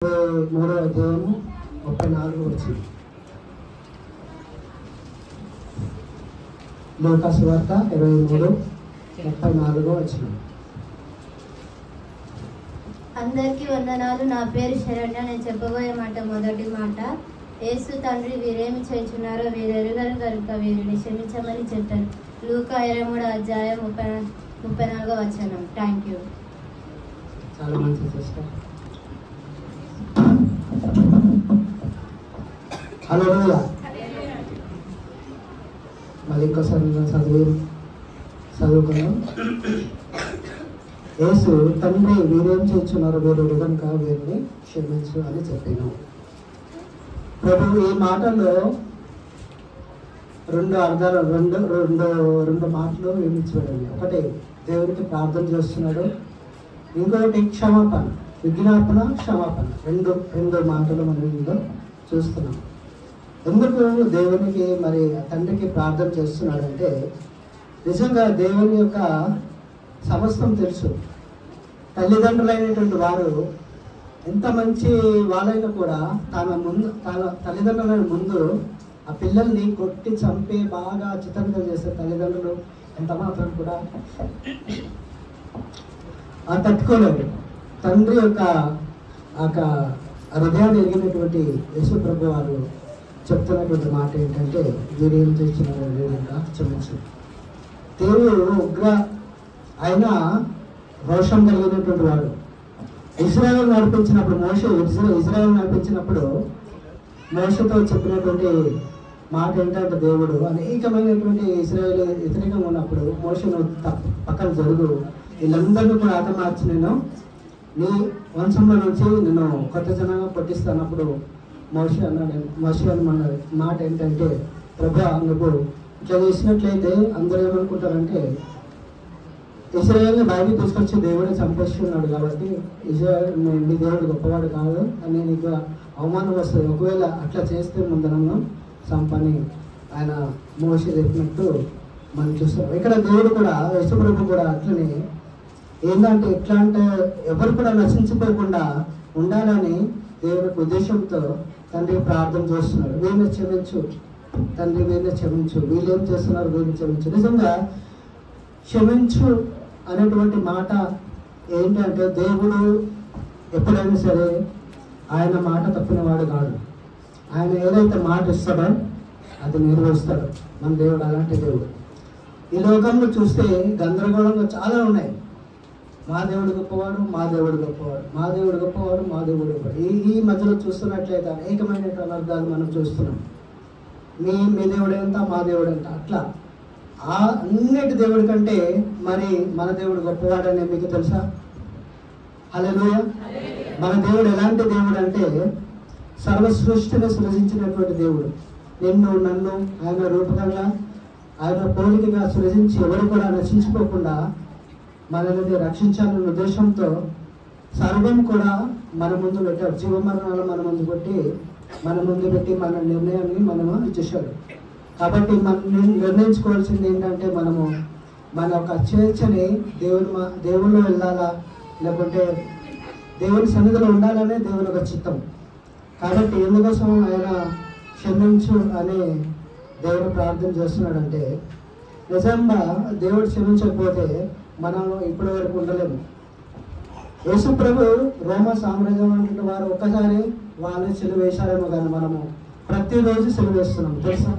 3వ అధ్యాయము 34 వచ్చింది. లూకా సువార్త 23:34 వచ్చింది. అందరికీ వందనాలు. నా పేరు శరణ్య. నేను చెప్పబోయే మాట మొదటి మాట, యేసు తండ్రి వీరేమి చేయుచున్నారో వీరు ఎరుగరు కనుక వీరిని క్షమించమని చెప్పారు. లూకా 23:34 వచనం. Thank you. చాలా మంచి సిస్టర్. హల్లెలూయా. మళ్ళీ ఇంకోసారి చదువుకున్నాం. యేసు తండ్రి వీరేం చేస్తున్నారో వీరు కనుక వీరిని క్షమించు అని చెప్పాను. ప్రభు ఈ మాటల్లో రెండు అర్థాలు, రెండు మాటలు వినిపించబడింది. ఒకటి దేవుడికి ప్రార్థన చేస్తున్నాడు, ఇంకొకటి క్షమాపణ, విజ్ఞాపన, క్షమాపణ. రెండు మాటలు మనం ఇందులో చూస్తున్నాం. ఎందుకు దేవునికి మరి తండ్రికి ప్రార్థన చేస్తున్నాడంటే, నిజంగా దేవుని యొక్క సమస్తం తెలుసు. తల్లిదండ్రులైనటువంటి వారు ఎంత మంచి వాళ్ళైనా కూడా తన తల్లిదండ్రుల ముందు ఆ పిల్లల్ని కొట్టి చంపి బాగా చిత్రంగా చేసే తల్లిదండ్రులు ఎంత మాత్రం కూడా తట్టుకోలేరు. తండ్రి యొక్క హృదయాన్ని ఎరిగినటువంటి యేసు ప్రభు వారు చెప్తున్నటువంటి మాట ఏంటంటే, వీరు ఏం చేస్తున్నారు వీరంగా క్షమించు. దేవుడు ఉగ్ర ఆయన రోషం కలిగినటువంటి వాడు. ఇజ్రాయెల్ నడిపించినప్పుడు ఇజ్రాయెల్ నడిపించినప్పుడు మోషతో చెప్పినటువంటి మాట ఏంటంటే, దేవుడు అనేకమైనటువంటి ఇజ్రాయెల్ వ్యతిరేకంగా ఉన్నప్పుడు మోషను పక్కన జరుగు, వీళ్ళందరినీ కూడా ఆటమార్చి నేను నీ వంశంలో నుంచి నేను కొత్త జనంగా పట్టిస్తానప్పుడు మోషే అన్న మాట ఏంటంటే, ప్రభా నువ్వు ఇట్లా చేసినట్లయితే అందరూ ఏమనుకుంటారంటే ఇజ్రాయెల్ని బయటికి తీసుకొచ్చి దేవుడే చంపేస్తున్నాడు కాబట్టి ఇజ్రాయెల్ మీ దేవుడు గొప్పవాడు కాదు అని నీకు అవమానం వస్తుంది. ఒకవేళ అట్లా చేస్తే ముందు నన్ను చంపని ఆయన మోషే చెప్పినట్టు మనం చూస్తాం. ఇక్కడ దేవుడు కూడా, యేసు ప్రభు కూడా అట్లనే ఏంటంటే ఎట్లా అంటే ఎవరు కూడా నశించిపోకుండా ఉండాలని దేవునికి ఉద్దేశంతో తండ్రి ప్రార్థన చేస్తున్నాడు. వీళ్ళని క్షమించు తండ్రి, వీళ్ళని క్షమించు, వీళ్ళు ఏం చేస్తున్నారు వీళ్ళని క్షమించు. నిజంగా క్షమించు అనేటువంటి మాట ఏంటంటే, దేవుడు ఎప్పుడైనా సరే ఆయన మాట తప్పినవాడు కాదు. ఆయన ఏదైతే మాట ఇస్తాడో అది నెరవేరుస్తాడు. మన దేవుడు అలాంటి దేవుడు. ఈ లోకంలో చూస్తే గందరగోళంగా చాలా ఉన్నాయి. మా దేవుడు గొప్పవాడు, మా దేవుడు గొప్పవాడు, మా దేవుడు గొప్పవాడు, మా దేవుడు గొప్పవాడు. ఈ మధ్యలో చూస్తున్నట్లయితే అనేకమైనటువంటి అర్థాలు మనం చూస్తున్నాం. మీ దేవుడు ఎంత, మా దేవుడు ఎంత, అట్లా ఆ అన్నిటి దేవుడి కంటే మరి మన దేవుడు గొప్పవాడని మీకు తెలుసా? హల్లెలూయా. మన దేవుడు ఎలాంటి దేవుడు అంటే, సర్వ సృష్టిని సృజించినటువంటి దేవుడు. నిన్ను నన్ను ఆయన రూపకంగా ఆయన పోలికగా సృజించి ఎవరు కూడా నశించుకోకుండా మనల్ని రక్షించాలనే ఉద్దేశంతో సర్వం కూడా మన ముందు పెట్టాడు. జీవమరణాలు మన ముందు పెట్టి మన నిర్ణయాన్ని మనము ఇచ్చేశాడు. కాబట్టి మనం నిర్ణయించుకోవాల్సింది ఏంటంటే, మనము మన యొక్క స్వేచ్ఛని దేవుళ్ళు వెళ్ళాలా లేకుంటే దేవుని సన్నిధిలో ఉండాలనే దేవుని యొక్క చిత్తం. కాబట్టి ఎందుకోసం ఆయన క్షమించు అని దేవుడు ప్రార్థన చేస్తున్నాడంటే, నిజంగా దేవుడు క్షమించకపోతే మనం ఇప్పటి వరకు ఉండలేము. యేసు ప్రభు రోమ సామ్రాజ్యం అంటే వారు ఒక్కసారి వాళ్ళని సిలువ వేశారేమో, కానీ మనము ప్రతిరోజు సిలువ వేస్తున్నాం తెలుసా?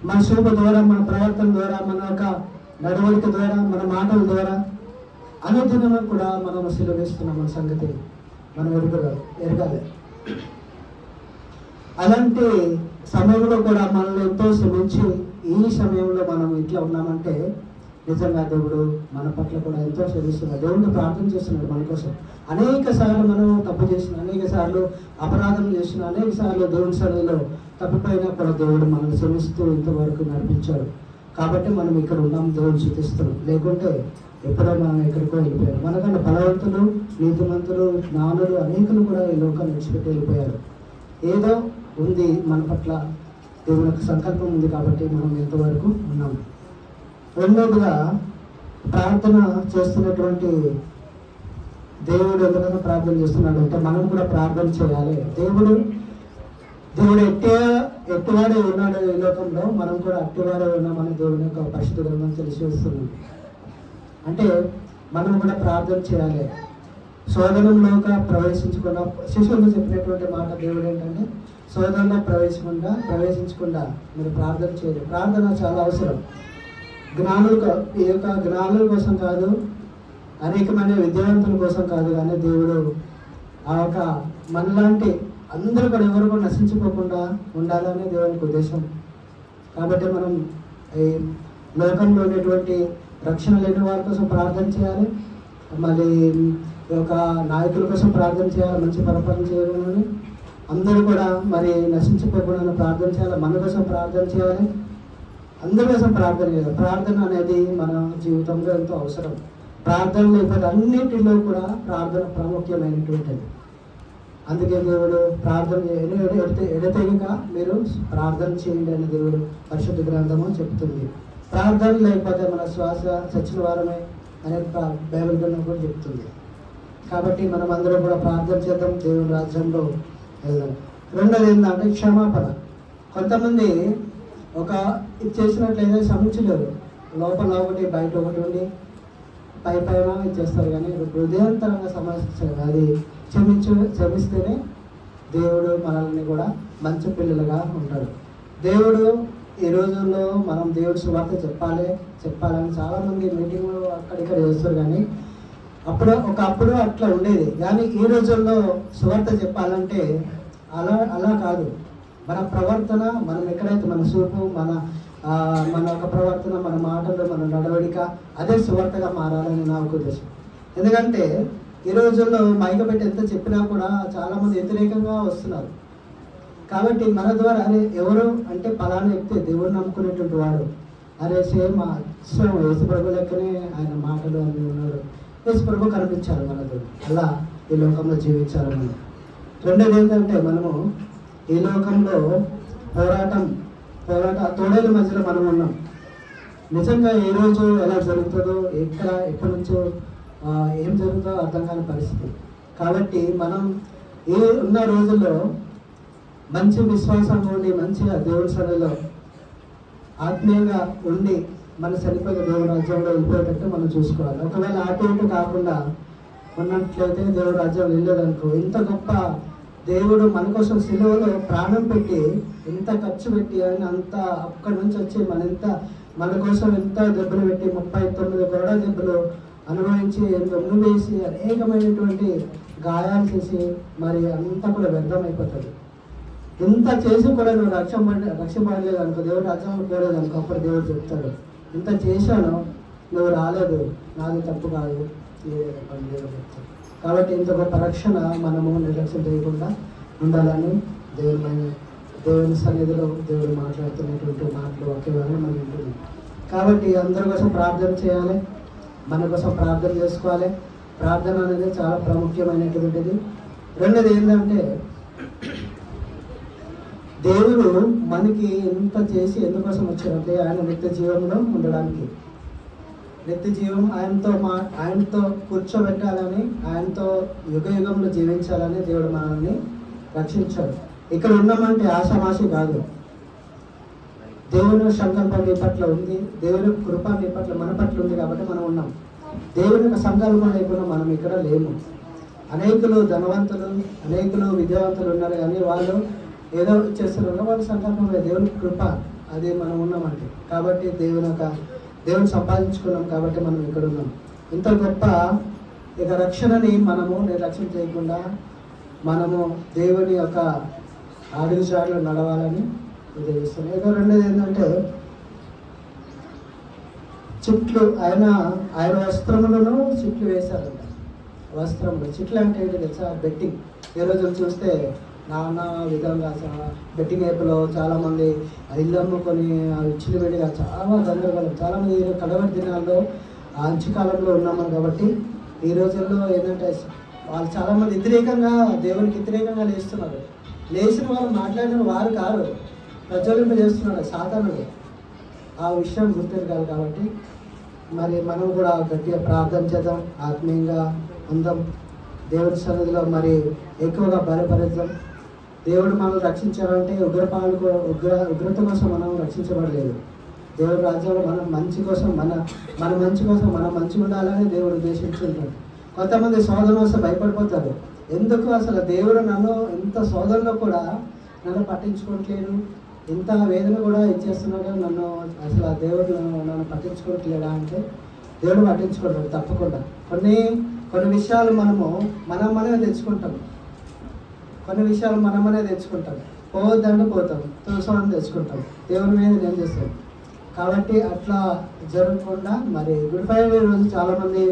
మన చూపు ద్వారా, మన ప్రవర్తన ద్వారా, మన యొక్క నడవడిక ద్వారా, మన మాటల ద్వారా అనుదినం కూడా మనం సిలువ వేస్తున్నాం. మన సంగతి మనం ఎరగాలి. అలాంటి సమయంలో కూడా మనల్ని ఎంతో శ్రమించి ఈ సమయంలో మనం ఇట్లా ఉన్నామంటే నిజంగా దేవుడు మన పట్ల కూడా ఎంతో శ్రమిస్తున్నాడు. దేవుడిని ప్రార్థన చేస్తున్నాడు మన కోసం. అనేక సార్లు మనం తప్పు చేసిన, అనేక సార్లు అపరాధం చేసిన, అనేక సార్లు దేవుని సన్నిధిలో తప్పిపోయినా కూడా దేవుడు మనల్ని శ్రమిస్తూ ఇంతవరకు నడిపించాడు. కాబట్టి మనం ఇక్కడ ఉన్నాం, దేవుని స్థుతిస్తున్నాం. లేకుంటే ఎప్పుడో మనం ఎక్కడికో వెళ్ళిపోయారు. మనకన్నా బలవంతులు, నీతిమంతులు, జ్ఞానులు అనేకులు కూడా ఈ లోకాన్ని విడిచిపెట్టి వెళ్ళిపోయారు. ఏదో ఉంది మన పట్ల దేవుని యొక్క సంకల్పం ఉంది కాబట్టి మనం ఎంతవరకు ఉన్నాం. రెండోదిగా ప్రార్థన చేస్తున్నటువంటి దేవుడు ఎందుకన్నా ప్రార్థన చేస్తున్నాడు అంటే మనం కూడా ప్రార్థన చేయాలి. దేవుడు ఎట్టివాడే ఉన్నాడు ఈ లోకంలో, మనం కూడా అట్టివాడే ఉన్నామని దేవుని యొక్క పరిశుద్ధ గ్రంథం తెలిసి వస్తుంది. అంటే మనం కూడా ప్రార్థన చేయాలి. శోధనంలోకి ప్రవేశించకుండా, శిష్యులు చెప్పినటువంటి మాట దేవుడు ఏంటంటే శోధనలో ప్రవేశించకుండా మీరు ప్రార్థన చేయాలి. ప్రార్థన చాలా అవసరం. ఈ యొక్క జ్ఞానుల కోసం కాదు, అనేకమైన విద్యావంతుల కోసం కాదు, కానీ దేవుడు ఆ యొక్క మనలాంటి అందరూ కూడా ఎవరు కూడా నశించిపోకుండా ఉండాలనే దేవునికి ఉద్దేశం. కాబట్టి మనం ఈ లోకంలో ఉండేటువంటి రక్షణ లేని వారి కోసం ప్రార్థన చేయాలి. మళ్ళీ ఈ యొక్క నాయకుల కోసం ప్రార్థన చేయాలి, మంచి పరిపాలన చేయాలని. అందరూ కూడా మరి నశించిపోకుండా ప్రార్థన చేయాలి. మన కోసం ప్రార్థన చేయాలి, అందరి కోసం ప్రార్థన చేయాలి. ప్రార్థన అనేది మన జీవితంలో ఎంతో అవసరం. ప్రార్థన లేకపోతే అన్నింటిలో కూడా ప్రార్థన ప్రాముఖ్యమైనటువంటిది. అందుకే దేవుడు ప్రార్థన ఎడతెగక మీరు ప్రార్థన చేయండి అని దేవుడు పరిశుద్ధ గ్రంథము చెప్తుంది. ప్రార్థన లేకపోతే మన శ్వాస చచ్చిన వారమే అనేది బైబిల్ గ్రంథం కూడా చెప్తుంది. కాబట్టి మనం అందరం కూడా ప్రార్థన చేద్దాం, దేవుని రాజ్యంలో వెళ్దాం. రెండోది ఏంటంటే క్షమాపణ. కొంతమంది ఒక ఇది చేసినట్లయితే క్షమించలేరు, లోపల ఒకటి బయట ఒకటి ఉండి పైన ఇచ్చేస్తారు, కానీ హృదయాంతరంగా సమస్య అది క్షమిస్తేనే దేవుడు మనల్ని కూడా మంచి పిల్లలుగా ఉంటాడు. దేవుడు ఈ రోజుల్లో మనం దేవుడి సువార్త చెప్పాలని చాలామంది మీటింగ్లు అక్కడిక్కడ చేస్తారు, కానీ ఒకప్పుడు అట్లా ఉండేది. కానీ ఈ రోజుల్లో సువార్త చెప్పాలంటే అలా కాదు. మన ప్రవర్తన, మనం ఎక్కడైతే మన చూపు, మన యొక్క ప్రవర్తన, మన మాటలు, మన నడవడిక అదే సువార్తగా మారాలని నా ఉద్దేశం. ఎందుకంటే ఈ రోజుల్లో మైక పెట్టి ఎంత చెప్పినా కూడా చాలామంది వ్యతిరేకంగా వస్తున్నారు. కాబట్టి మన ద్వారా అరే ఎవరు అంటే పలానా వ్యక్తి దేవుడు నమ్ముకునేటువంటి వాడు, అరే సేమ్ యేసుప్రభు లెక్కనే ఆయన మాటలు అన్నీ ఉన్నాడు, యేసుప్రభు కనిపించాలి మనతో, అలా ఈ లోకంలో జీవించాలి మనం. రెండోది ఏంటంటే మనము ఈ లోకంలో పోరాట తోడేల మధ్యలో మనం ఉన్నాం. నిజంగా ఏ రోజు ఎలా జరుగుతుందో, ఎక్కడి నుంచో ఏం జరుగుతుందో అర్థం కాని పరిస్థితి. కాబట్టి మనం ఉన్న రోజుల్లో మంచి విశ్వాసంగా ఉండి మంచిగా దేవుడి సన్నిధిలో ఆత్మీయంగా ఉండి మన చనిపోయిన దేవుడి రాజ్యంలో వెళ్ళిపోయేటట్టు మనం చూసుకోవాలి. ఒకవేళ అటు కాకుండా ఉన్నట్లయితే దేవుడి రాజ్యం వెళ్ళలేదనుకో, ఇంత గొప్ప దేవుడు మన కోసం సిలువలో ప్రాణం పెట్టి ఎంత ఖర్చు పెట్టి ఆయన అంత అక్కడి నుంచి వచ్చి మన కోసం ఎంత దెబ్బలు పెట్టి 39 కొరడా దెబ్బలు అనుభవించి ఎందు వేసి అనేకమైనటువంటి గాయాలు చేసి మరి అంతా కూడా వ్యర్థమైపోతుంది. ఇంత చేసి కూడా నువ్వు రక్షపడలేదు అనుకో, దేవుడు రాజ్యంలో పోలేదు అనుకో, అప్పుడు దేవుడు చెప్తాడు ఇంత చేశాను నువ్వు రాలేదు, నాది తప్పు కాదు, దేవుడు చెప్తాడు. కాబట్టి ఇంత గొప్ప రక్షణ మనము నిర్లక్ష్యం చేయకుండా ఉండాలని దేవుని సన్నిధిలో దేవుడు మాట్లాడుతున్నటువంటి మాటలు ఒకేవారు మనం వింటున్నాం. కాబట్టి అందరి కోసం ప్రార్థన చేయాలి, మన కోసం ప్రార్థన చేసుకోవాలి. ప్రార్థన అనేది చాలా ప్రాముఖ్యమైనటువంటిది. రెండోది ఏంటంటే దేవుడు మనకి ఎంత చేసి ఎందుకోసం వచ్చారంటే ఆయన నిత్య జీవంలో ఉండడానికి, నిత్య జీవం ఆయనతో కూర్చోబెట్టాలని, ఆయనతో యుగంలో జీవించాలని దేవుడు మనల్ని రక్షించాడు. ఇక్కడ ఉన్నామంటే ఆశామాషి కాదు. దేవుని సంకల్పం మీ పట్ల ఉంది, దేవుని కృప మీ పట్ల మన పట్ల ఉంది కాబట్టి మనం ఉన్నాం. దేవుని యొక్క సంకల్పం లేకుండా మనం ఇక్కడ లేము. అనేకులు ధనవంతులు, అనేకులు విద్యావంతులు ఉన్నారు, కానీ వాళ్ళు ఏదో చేస్తున్నారు, వాళ్ళ సంకల్పం లేదు. దేవుని కృప అది మనం ఉన్నామంటే. కాబట్టి దేవుని సంపాదించుకున్నాం కాబట్టి మనం ఇక్కడ ఉన్నాం. ఇంత గొప్ప ఇక రక్షణని మనము నిర్లక్ష్యం చేయకుండా మనము దేవుని యొక్క అడుగుజాడలో నడవాలని ఉద్దేశిస్తాను. ఇక రెండోది ఏంటంటే చుట్లు ఆయన వస్త్రములను చుట్లు వేశారంట. వస్త్రములు చుట్లు అంటే ఏంటి తెలుసా? బెట్టింగ్. ఈ రోజు చూస్తే నానా విధంగా బెట్టింగ్ యాప్లో చాలామంది ఇల్లు అమ్ముకొని ఇచ్చులు పెడిగా చాలా గందరగోళం. చాలామంది కడవరి దినాల్లో అంచుకాలంలో ఉన్నాము కాబట్టి ఈ రోజుల్లో ఏంటంటే వాళ్ళు చాలామంది దేవునికి వ్యతిరేకంగా లేస్తున్నారు. లేచిన వాళ్ళు మాట్లాడిన వారు కాదు, ప్రజ్వలింపజేస్తున్నాడు సాతానుడు. ఆ విషయం గుర్తిరగాలి. కాబట్టి మరి మనం కూడా గట్టిగా ప్రార్థన చేద్దాం, ఆత్మీయంగా ఉందాం. దేవుడి సన్నిధిలో మరి ఎక్కువగా బలపరుద్దాం. దేవుడు మనల్ని రక్షించాలంటే ఉగ్రత కోసం మనం రక్షించబడలేదు. దేవుడి రాజ్యంలో మనం మంచి కోసం మనం మంచి ఉండాలని దేవుడు ఉద్దేశించుంటాడు. కొంతమంది శోధన వస్తే భయపడిపోతారు. ఎందుకు అసలు దేవుడు నన్ను ఇంత శోధనలో కూడా నన్ను పట్టించుకోవట్లేదు, ఇంత వేదన కూడా ఇచ్చేస్తున్నాడు, నన్ను అసలు ఆ దేవుడు నన్ను పట్టించుకోవట్లేదా అంటే దేవుడు పట్టించుకుంటాడు తప్పకుండా. కొన్ని విషయాలు మనమే తెచ్చుకుంటాం. పోవద్దంటే పోతాం, తోసాన్ని తెచ్చుకుంటాం, దేవుని మీద ఏం చేస్తాం. కాబట్టి అట్లా జరగకుండా మరి గుడ్ ఫ్రైడే రోజు చాలామంది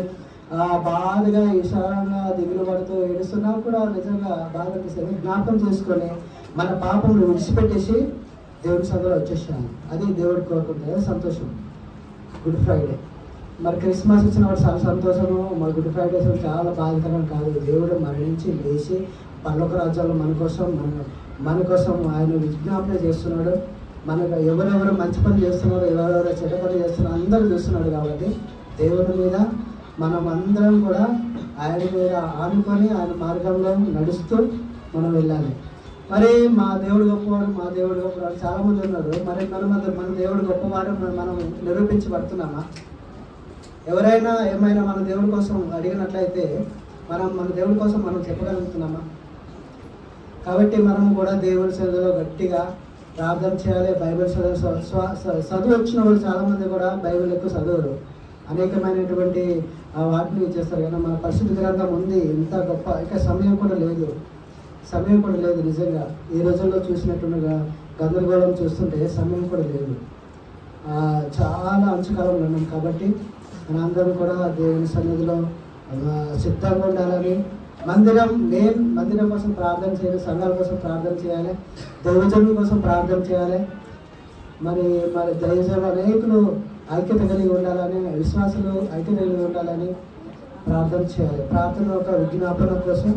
బాధగా విశాలంగా దిగులు పడుతూ ఏడుస్తున్నా కూడా నిజంగా బాధ అనిపిస్తుంది. జ్ఞాపకం చేసుకొని మన పాపం విడిచిపెట్టేసి దేవుడి సభలో వచ్చేసాను. అది దేవుడికి కోరుకుంటుంది, సంతోషం. గుడ్ ఫ్రైడే మరి క్రిస్మస్ వచ్చిన వాడు చాలా సంతోషము. మరి గుడ్ ఫ్రైడే చాలా బాధాకరం కాదు. దేవుడు మరణించి లేచి పరలోక రాజ్యాల్లో మన కోసం ఆయన విజ్ఞాపన చేస్తున్నాడు. మనకు ఎవరెవరు మంచి పని చేస్తున్నారో, ఎవరెవరు చెడ్డ పని చేస్తున్నారో అందరూ చూస్తున్నాడు. కాబట్టి దేవుడి మీద మనం అందరం కూడా ఆయన మీద ఆనుకొని ఆయన మార్గంలో నడుస్తూ మనం వెళ్ళాలి. మరి మా దేవుడు గొప్పవాడు చాలామంది ఉన్నారు. మరి మన దేవుడు గొప్పవాడు మనం నిరూపించబడుతున్నామా? ఎవరైనా ఏమైనా మన దేవుడి కోసం అడిగినట్లయితే మన దేవుడి కోసం మనం చెప్పగలుగుతున్నామా? కాబట్టి మనం కూడా దేవుడి సన్నిధిలో గట్టిగా ప్రార్థన చేయాలి. బైబిల్ చదువు వచ్చిన వాళ్ళు చాలామంది కూడా బైబిల్ ఎక్కువ చదవరు, అనేకమైనటువంటి వాటిని చేస్తారు. కానీ మన పరిశుద్ధ గ్రంథం ఉంది, ఇంత గొప్ప. ఇంకా సమయం కూడా లేదు నిజంగా. ఈ రోజుల్లో చూసినట్టుగా గందరగోళం చూస్తుంటే సమయం కూడా లేదు. చాలా అంచుకాలంలో ఉన్నాం. కాబట్టి మనందరం కూడా దేవుని సన్నిధిలో సిద్ధంగా ఉండాలని, మందిరం కోసం ప్రార్థన చేయాలి, సంఘాల కోసం ప్రార్థన చేయాలి, దైవజనుల కోసం ప్రార్థన చేయాలి. మరి దైవజనులు అనేకులు ఐక్యత కలిగి ఉండాలని, విశ్వాసులు ఐక్యత కలిగి ఉండాలని ప్రార్థన చేయాలి. ప్రార్థన ఒక విజ్ఞాపన కోసం.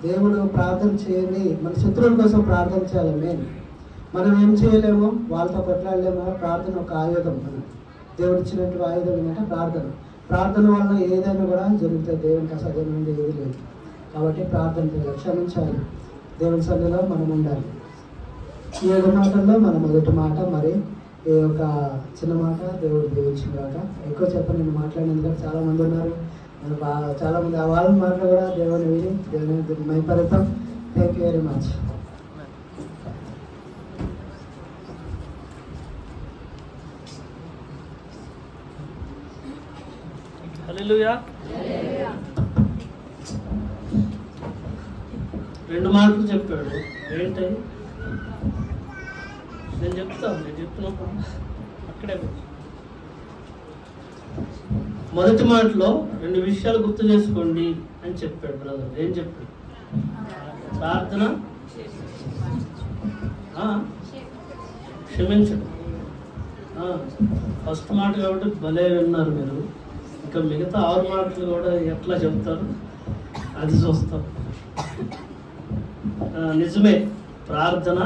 దేవుడు ప్రార్థన చేయండి, మన శత్రువుల కోసం ప్రార్థన చేయాలి. మనం ఏం చేయలేమో, వాళ్ళతో కొట్లాడలేమో. ప్రార్థన ఒక ఆయుధం, దేవుడు ఇచ్చినట్టు ఆయుధం ఏంటంటే ప్రార్థన వలన ఏదైనా కూడా జరుగుతుంది. దేవునికి అసాధ్యమైనది ఏది లేదు. కాబట్టి ప్రార్థన చేయాలి, క్షమించాలి, దేవుని సన్నిధిలో మనం ఉండాలి. ఈ 7 మాటల్లో మన మొదటి మాట, మరి ఈ యొక్క చిన్న మాట దేవుడు దీవించినగాక. ఎక్కువ నేను మాట్లాడినందుకు చాలామంది ఉన్నారు. చాలామంది వాళ్ళ మాటలు కూడా దేవుని విని దేవుని మైపరితం. Thank you very much. Hallelujah. 2 మాటలు చెప్పాడు. ఏంటి నేను చెప్తున్నప్పుడు అక్కడే మొదటి మాటలో 2 విషయాలు గుర్తు చేసుకోండి అని చెప్పాడు బ్రదర్. ఏం చెప్పాడు? ప్రార్థన, క్షమించడం. ఫస్ట్ మాట కాబట్టి భలే విన్నారు మీరు. ఇంకా మిగతా 6 మాటలు కూడా ఎట్లా చెప్తారు అది చూస్తాం. నిజమే, ప్రార్థన,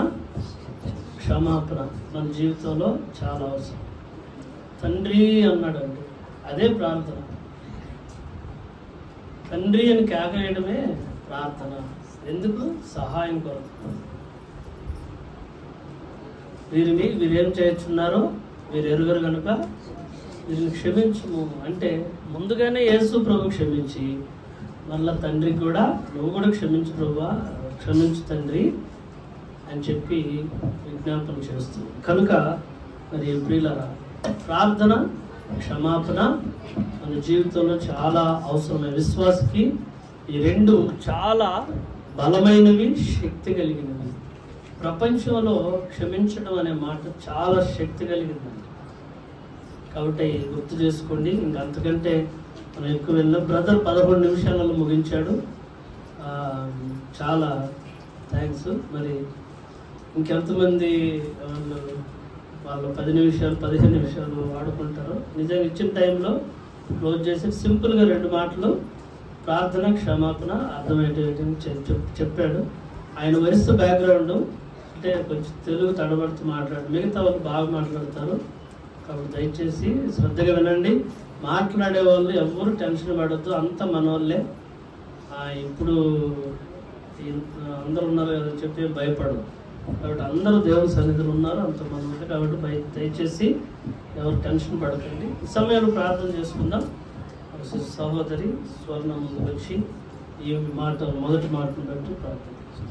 క్షమాపణ మన జీవితంలో చాలా అవసరం. తండ్రి అన్నాడండి, అదే ప్రార్థన. తండ్రి అని కేకవేయడమే ప్రార్థన. ఎందుకు? సహాయం కొరకు. వీరేం చేస్తున్నారో మీరు ఎరుగరు కనుక వీరిని క్షమించము అంటే ముందుగానే యేసు ప్రభు క్షమించి మళ్ళీ తండ్రికి కూడా నువ్వు కూడా క్షమించు ప్రభువా, క్షమించు తండ్రి అని చెప్పి విజ్ఞాపన చేస్తుంది. కనుక మరి ప్రియులారా, ప్రార్థన, క్షమాపణ మన జీవితంలో చాలా అవసరమైన విశ్వాసకి ఈ 2 చాలా బలమైనవి, శక్తి కలిగినవి. ప్రపంచంలో క్షమించడం అనే మాట చాలా శక్తి కలిగిందండి. కాబట్టి గుర్తు చేసుకోండి. ఇంకా అంతకంటే మనం ఎక్కువ వెళ్ళాం. బ్రదర్ 11 నిమిషాలలో ముగించాడు. చాలా థ్యాంక్స్. మరి ఇంకెంతమంది వాళ్ళు 10 నిమిషాలు 15 నిమిషాలు వాడుకుంటారు. నిజంగా ఇచ్చిన టైంలో క్లోజ్ చేసి సింపుల్గా 2 మాటలు ప్రార్థన, క్షమాపణ అర్థమయ్యేటువంటి చెప్పాడు. ఆయన వరిస్తూ బ్యాక్గ్రౌండ్ అంటే కొంచెం తెలుగు తడబడుతూ మాట్లాడు, మిగతా వాళ్ళు బాగా మాట్లాడతారు. కాబట్టి దయచేసి శ్రద్ధగా వినండి. మాట్లాడే వాళ్ళు ఎవరు టెన్షన్ పడద్దు, అంత మన వాళ్ళే. ఇప్పుడు అందరూ ఉన్నారు కదా చెప్పి భయపడదు. కాబట్టి అందరూ దేవుని సన్నిధిలో ఉన్నారు, అంతమంది ఉంది. కాబట్టి దయచేసి ఎవరు టెన్షన్ పడకండి. ఈ సమయంలో ప్రార్థన చేసుకుందాం. సహోదరి స్వర్ణ ముందుకు వచ్చి ఈ మాట మొదటి మాటను బట్టి ప్రార్థన చేస్తాం.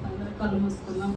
అందరూ కళ్ళు మూసుకుందాం.